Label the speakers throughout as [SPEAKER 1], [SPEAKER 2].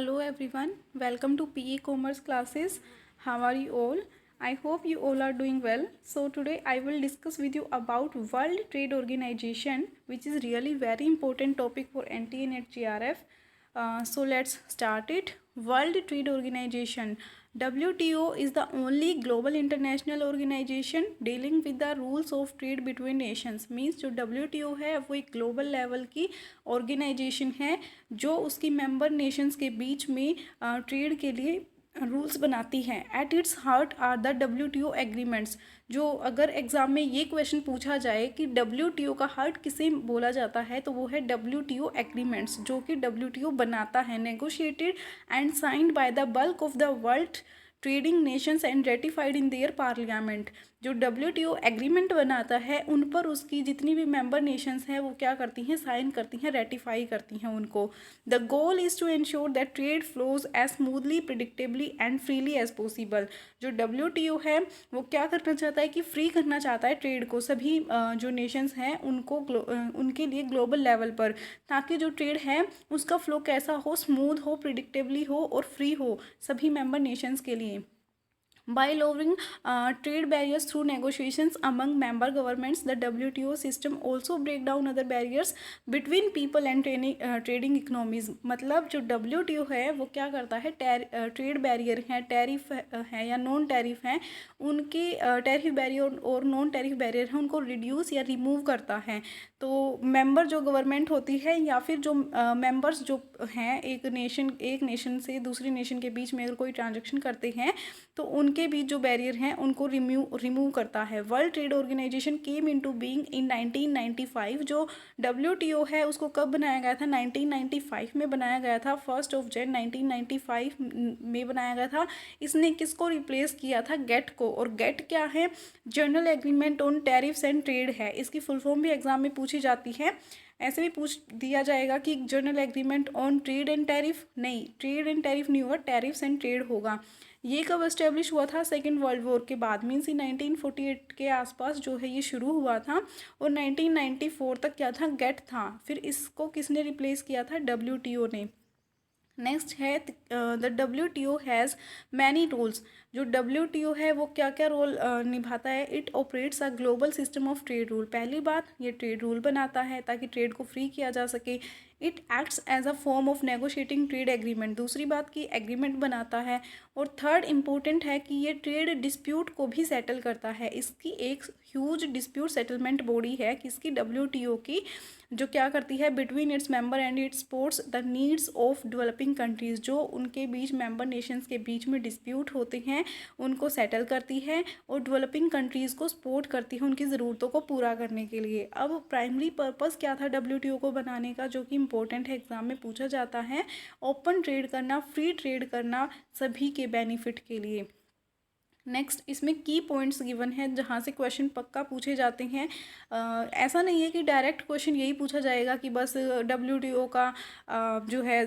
[SPEAKER 1] Hello everyone, welcome to PE Commerce classes. How are you all? I hope you all are doing well. So today I will discuss with you about World Trade Organization, which is really very important topic for NTA and GRF. So let's start it. World Trade Organization, WTO is the only global international organization dealing with the rules of trade between nations. Means जो WTO है वो एक global level की organisation है जो उसकी member Nations के बीच में ट्रेड के लिए रूल्स बनाती हैं. At its heart are the WTO agreements. जो अगर एग्जाम में ये क्वेश्चन पूछा जाए कि WTO का हार्ट किसे बोला जाता है तो वो है WTO एग्रीमेंट्स, जो कि WTO बनाता है, negotiated and signed by the bulk of the world trading Nations and ratified in their parliament. जो WTO एग्रीमेंट बनाता है उन पर उसकी जितनी भी मेंबर नेशंस हैं वो क्या करती हैं, साइन करती हैं, रेटिफाई करती हैं उनको. The goal is to ensure that trade flows as smoothly, predictably and freely as possible. जो WTO है वो क्या करना चाहता है कि फ्री करना चाहता है ट्रेड को, सभी जो नेशंस हैं उनको उनके लिए ग्लोबल लेवल पर, ताकि जो ट्रेड है उसका फ्लो कैसा हो, स्मूथ हो, प्रिडिक्टेबली हो और फ्री हो सभी मेंबर नेशंस के लिए. By lowering trade barriers through negotiations among member governments, the WTO system also break down other barriers between people and trading economies. मतलब जो WTO है वो क्या करता है, ट्रेड बैरियर हैं, टैरिफ है या नॉन टैरिफ हैं, उनके टैरिफ बैरियर और नॉन टैरिफ बैरियर हैं उनको रिड्यूस या रिमूव करता है. तो मेंबर जो गवर्नमेंट होती है या फिर जो मेंबर्स जो हैं एक नेशन से दूसरी नेशन के बीच में अगर कोई ट्रांजेक्शन करते हैं तो उनके बीच जो बैरियर हैं उनको रिमूव करता है. World Trade Organization came into being in 1995. जो WTO है उसको कब बनाया गया था, 1995 में बनाया गया था. 1 जनवरी 1995 में बनाया गया था. इसने किसको रिप्लेस किया था, गेट को. और गेट क्या है, general agreement on tariffs and trade है. इसकी फुल फॉर्म भी एग्जाम में पूछी जाती है. ऐसे भी पूछ दिया जाएगा कि general agreement on trade and tariff, नहीं, ट्रेड एंड टैरिफ नहीं होगा, टैरिफ्स एंड ट्रेड होगा. ये कब एस्टेब्लिश हुआ था, सेकेंड वर्ल्ड वॉर के बाद, मीन्स 1948 के आसपास जो है ये शुरू हुआ था. और 1994 तक क्या था, गेट था. फिर इसको किसने रिप्लेस किया था, WTO ने. नेक्स्ट है the WTO has many roles. जो WTO है वो क्या क्या रोल निभाता है, it operates a global system of trade rule. पहली बात, ये ट्रेड रूल बनाता है ताकि ट्रेड को फ्री किया जा सके. It acts as a forum of negotiating trade agreement. दूसरी बात की एग्रीमेंट बनाता है. और थर्ड इम्पोर्टेंट है कि ये ट्रेड डिस्प्यूट को भी सेटल करता है. इसकी एक ह्यूज डिस्प्यूट सेटलमेंट बॉडी है किसकी, WTO की, जो क्या करती है between its member and it's supports the needs of developing countries. जो उनके बीच मेंबर नेशंस के बीच में डिस्प्यूट होते हैं उनको सेटल करती है और डेवलपिंग कंट्रीज़ को सपोर्ट करती है उनकी ज़रूरतों को पूरा करने के लिए. अब प्राइमरी पर्पस क्या था WTO को बनाने का, जो कि इम्पोर्टेंट है, एग्जाम में पूछा जाता है, ओपन ट्रेड करना, फ्री ट्रेड करना सभी के बेनिफिट के लिए. नेक्स्ट, इसमें की पॉइंट्स गिवन है जहाँ से क्वेश्चन पक्का पूछे जाते हैं. ऐसा नहीं है कि डायरेक्ट क्वेश्चन यही पूछा जाएगा कि बस WTO का जो है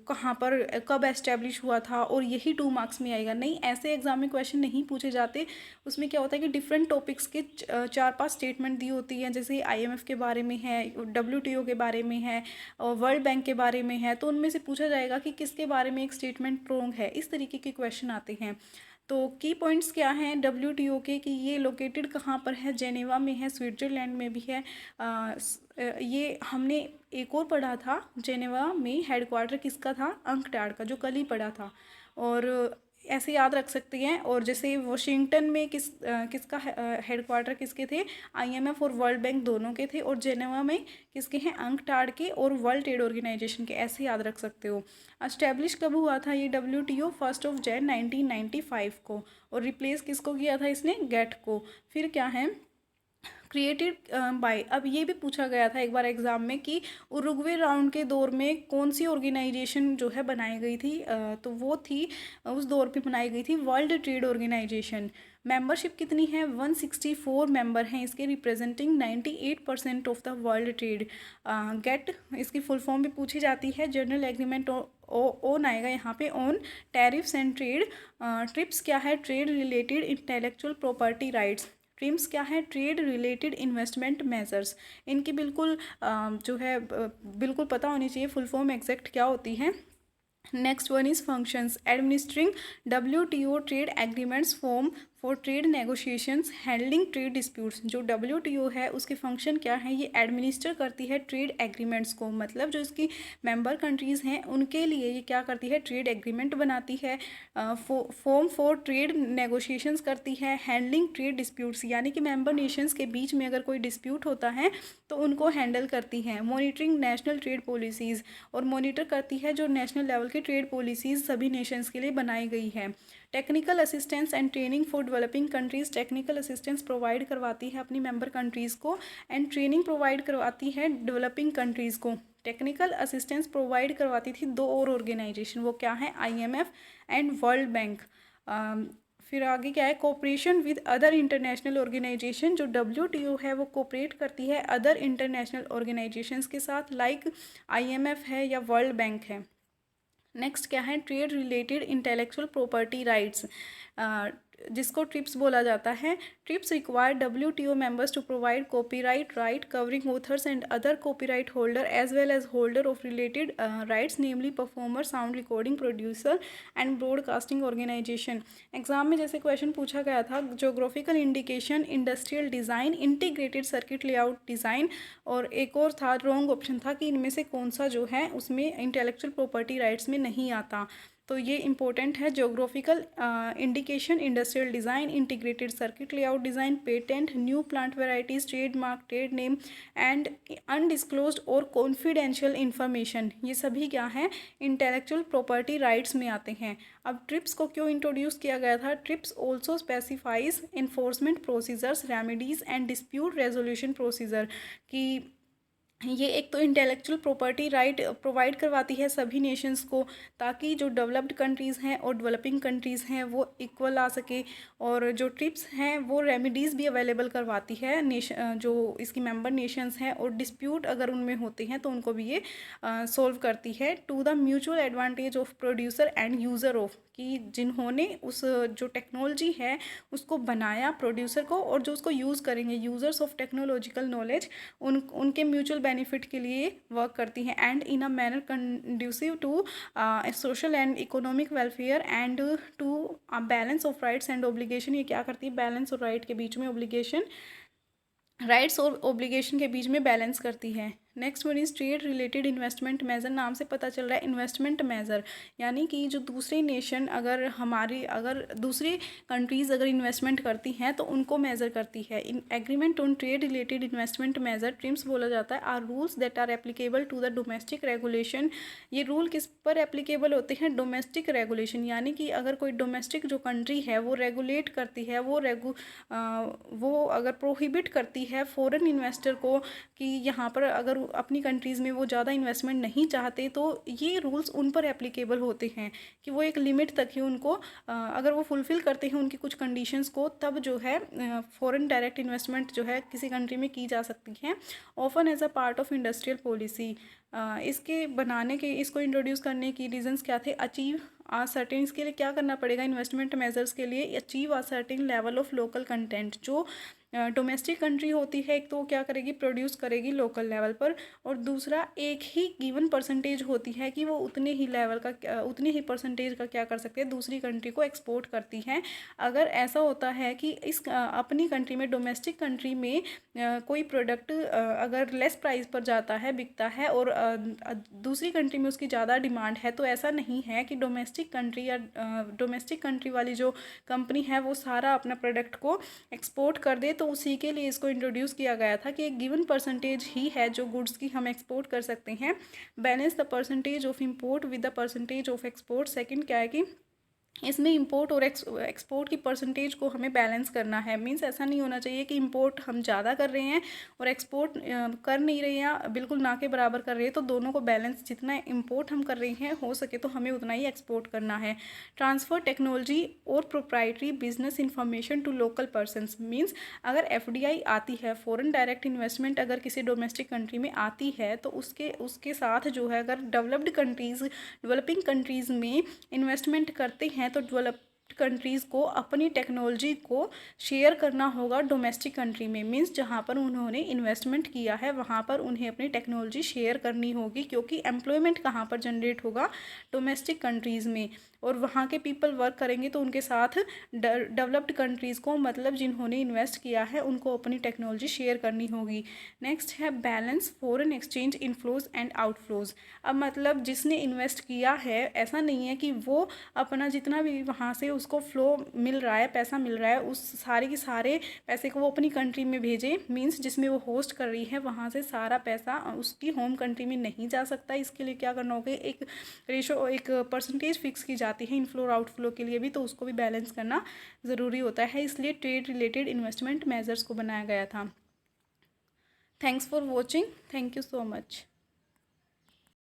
[SPEAKER 1] कहाँ पर कब एस्टेब्लिश हुआ था और यही 2 मार्क्स में आएगा. नहीं, ऐसे एग्जाम में क्वेश्चन नहीं पूछे जाते. उसमें क्या होता है कि डिफरेंट टॉपिक्स के 4-5 स्टेटमेंट दी होती हैं. जैसे IMF के बारे में है, WTO के बारे में है और वर्ल्ड बैंक के बारे में है, तो उनमें से पूछा जाएगा कि किसके बारे में एक स्टेटमेंट रॉन्ग है. इस तरीके के क्वेश्चन आते हैं. तो की पॉइंट्स क्या हैं WTO के, कि ये लोकेटेड कहाँ पर है, जेनेवा में है, स्विट्ज़रलैंड में भी है. ये हमने एक और पढ़ा था, जेनेवा में हेडक्वार्टर किसका था, अंकटाड का, जो कल ही पढ़ा था. और ऐसे याद रख सकते हैं. और जैसे वाशिंगटन में किसका हेडक्वार्टर किसके थे, IMF और वर्ल्ड बैंक दोनों के थे. और जेनेवा में किसके हैं, अंकटाड के और वर्ल्ड ट्रेड ऑर्गेनाइजेशन के. ऐसे याद रख सकते हो. एस्टेब्लिश कब हुआ था ये WTO, 1 जनवरी 1995 को. और रिप्लेस किसको किया था इसने, गेट को. फिर क्या है, क्रिएटेड बाय. अब ये भी पूछा गया था एक बार एग्जाम में कि उरुग्वे राउंड के दौर में कौन सी ऑर्गेनाइजेशन जो है बनाई गई थी, तो वो थी उस दौर पे बनाई गई थी वर्ल्ड ट्रेड ऑर्गेनाइजेशन. मेंबरशिप कितनी है, 164 मेंबर हैं इसके, representing 98% of the world trade. GATT, इसकी फुल फॉर्म भी पूछी जाती है, जनरल एग्रीमेंट ऑन आएगा यहाँ पे, on tariffs and trade. Trips क्या है, trade related intellectual property rights. TRIMS क्या है, ट्रेड रिलेटेड इन्वेस्टमेंट मेजर्स. इनकी बिल्कुल जो है बिल्कुल पता होनी चाहिए फुल फॉर्म एग्जैक्ट क्या होती है. Next one is functions administering WTO trade agreements form for trade negotiations handling trade disputes. जो WTO है उसके फंक्शन क्या है, ये एडमिनिस्टर करती है ट्रेड एग्रीमेंट्स को, मतलब जो इसकी मेंबर कंट्रीज़ हैं उनके लिए ये क्या करती है, ट्रेड एग्रीमेंट बनाती है, फॉर्म फॉर ट्रेड नेगोशिएशंस करती है, हैंडलिंग ट्रेड डिस्प्यूट्स यानी कि मेंबर नेशंस के बीच में अगर कोई डिस्प्यूट होता है तो उनको हैंडल करती है, मॉनिटरिंग नेशनल ट्रेड पॉलिसीज़ और मॉनिटर करती है जो नेशनल लेवल की ट्रेड पॉलिसीज़ सभी नेशंस के लिए बनाई गई है। Technical assistance and training for developing countries, technical assistance provide करवाती है अपनी मेंबर कंट्रीज़ को, एंड ट्रेनिंग प्रोवाइड करवाती है डेवलपिंग कंट्रीज़ को। टेक्निकल असिस्टेंस प्रोवाइड करवाती थी दो और ऑर्गेनाइजेशन, वो क्या है, IMF एंड वर्ल्ड बैंक। फिर आगे क्या है, cooperation with other international organization. जो WTO है वो कोऑपरेट करती है अदर इंटरनेशनल ऑर्गेनाइजेशंस के साथ, लाइक IMF है या वर्ल्ड बैंक है। नेक्स्ट क्या है, trade related intellectual property rights, जिसको ट्रिप्स बोला जाता है। TRIPS require WTO members to provide copyright right covering authors and other copyright holder as well as holder of related rights, namely performer, sound recording producer and broadcasting organization. Exam में जैसे question पूछा गया था, geographical indication, industrial design, integrated circuit layout design, और एक और था wrong option था कि इनमें से कौन सा जो है उसमें इंटेलेक्चुअल प्रॉपर्टी राइट्स में नहीं आता। तो ये इंपॉर्टेंट है, geographical indication, industrial design, integrated circuit layout design, patent, new plant varieties, trademark, trade name and undisclosed और कॉन्फिडेंशियल इंफॉर्मेशन, ये सभी क्या हैं, इंटेलेक्चुअल प्रॉपर्टी राइट्स में आते हैं। अब ट्रिप्स को क्यों इंट्रोड्यूस किया गया था, trips also specifies enforcement procedures, remedies and dispute resolution procedure, कि ये एक तो इंटेलेक्चुअल प्रॉपर्टी राइट प्रोवाइड करवाती है सभी नेशंस को, ताकि जो डेवलप्ड कंट्रीज़ हैं और डेवलपिंग कंट्रीज़ हैं वो इक्वल आ सके, और जो ट्रिप्स हैं वो रेमेडीज़ भी अवेलेबल करवाती है जो इसकी मेंबर नेशंस हैं, और डिस्प्यूट अगर उनमें होते हैं तो उनको भी ये सॉल्व करती है, to the mutual advantage of producer and user of, कि जिन्होंने उस जो टेक्नोलॉजी है उसको बनाया प्रोड्यूसर को, और जो उसको यूज़ करेंगे यूज़र्स ऑफ टेक्नोलॉजिकल नॉलेज, उनके म्यूचुअल बेनिफिट के लिए वर्क करती हैं, and in a manner conducive to social and economic welfare and to balance of rights and obligation. ये क्या करती है, बैलेंस और राइट के बीच में ऑब्लिगेशन, राइट्स और ऑब्लिगेशन के बीच में बैलेंस करती है। Next one is trade related investment major, नाम से पता चल रहा है इन्वेस्टमेंट मेजर, यानी कि जो दूसरी नेशन अगर दूसरी कंट्रीज़ अगर इन्वेस्टमेंट करती हैं तो उनको मेजर करती है। In agreement on trade related investment measure, TRIMS बोला जाता है, are rules that are applicable to the domestic regulation. ये रूल किस पर एप्लीकेबल होते हैं, डोमेस्टिक रेगुलेशन, यानी कि अगर कोई डोमेस्टिक जो कंट्री है वो रेगुलेट करती है, वो अगर प्रोहिबिट करती है फॉरेन इन्वेस्टर को कि यहाँ पर अगर अपनी कंट्रीज़ में वो ज़्यादा इन्वेस्टमेंट नहीं चाहते, तो ये रूल्स उन पर एप्लीकेबल होते हैं कि वो एक लिमिट तक ही उनको अगर वो फुलफ़िल करते हैं उनकी कुछ कंडीशंस को, तब जो है फॉरेन डायरेक्ट इन्वेस्टमेंट जो है किसी कंट्री में की जा सकती है, often as a part of industrial policy. इसको इंट्रोड्यूस करने की रीजंस क्या थे, अचीव आ सर्टेन, इसके लिए क्या करना पड़ेगा इन्वेस्टमेंट मेजर्स के लिए, achieve a certain level of local content. जो डोमेस्टिक कंट्री होती है एक तो वो क्या करेगी, प्रोड्यूस करेगी लोकल लेवल पर, और दूसरा एक ही गिवन परसेंटेज होती है कि वो उतने ही परसेंटेज का क्या कर सकते हैं, दूसरी कंट्री को एक्सपोर्ट करती हैं। अगर ऐसा होता है कि अपनी कंट्री में, डोमेस्टिक कंट्री में कोई प्रोडक्ट अगर लेस प्राइस पर जाता है, बिकता है, और दूसरी कंट्री में उसकी ज़्यादा डिमांड है, तो ऐसा नहीं है कि डोमेस्टिक कंट्री या डोमेस्टिक कंट्री वाली जो कंपनी है वो सारा अपना प्रोडक्ट को एक्सपोर्ट कर दे। तो उसी के लिए इसको इंट्रोड्यूस किया गया था कि एक गिवन परसेंटेज ही है जो गुड्स की हम एक्सपोर्ट कर सकते हैं। Balance the percentage of import with the percentage of export. Second क्या है कि इसमें इंपोर्ट और एक्सपोर्ट की परसेंटेज को हमें बैलेंस करना है। मींस ऐसा नहीं होना चाहिए कि इंपोर्ट हम ज़्यादा कर रहे हैं और एक्सपोर्ट कर नहीं रहे हैं, बिल्कुल ना के बराबर कर रहे हैं। तो दोनों को बैलेंस, जितना इंपोर्ट हम कर रहे हैं हो सके तो हमें उतना ही एक्सपोर्ट करना है। ट्रांसफ़र टेक्नोलॉजी और proprietary business information to local persons. Means अगर FDI आती है, फॉरेन डायरेक्ट इन्वेस्टमेंट अगर किसी डोमेस्टिक कंट्री में आती है, तो उसके साथ जो है अगर डेवलपिंग कंट्रीज़ में इन्वेस्टमेंट करते हैं तो कंट्रीज़ को अपनी टेक्नोलॉजी को शेयर करना होगा डोमेस्टिक कंट्री में। मीन्स जहाँ पर उन्होंने इन्वेस्टमेंट किया है वहाँ पर उन्हें अपनी टेक्नोलॉजी शेयर करनी होगी, क्योंकि एम्प्लॉयमेंट कहाँ पर जनरेट होगा, डोमेस्टिक कंट्रीज़ में। और वहाँ के पीपल वर्क करेंगे तो उनके साथ डेवलप्ड कंट्रीज़ को, मतलब जिन्होंने इन्वेस्ट किया है उनको अपनी टेक्नोलॉजी शेयर करनी होगी। नेक्स्ट है balance foreign exchange inflows and outflows. अब मतलब जिसने इन्वेस्ट किया है, ऐसा नहीं है कि वो अपना जितना भी वहाँ से उसको फ्लो मिल रहा है, पैसा मिल रहा है, उस सारे के सारे पैसे को वो अपनी कंट्री में भेजे। मीन्स जिसमें वो होस्ट कर रही है वहाँ से सारा पैसा उसकी होम कंट्री में नहीं जा सकता। इसके लिए क्या करना होगा, एक रेशो, एक परसेंटेज फिक्स की जाती है इनफ्लो और आउटफ्लो के लिए भी, तो उसको भी बैलेंस करना ज़रूरी होता है। इसलिए ट्रेड रिलेटेड इन्वेस्टमेंट मेजर्स को बनाया गया था। Thanks for watching. Thank you so much.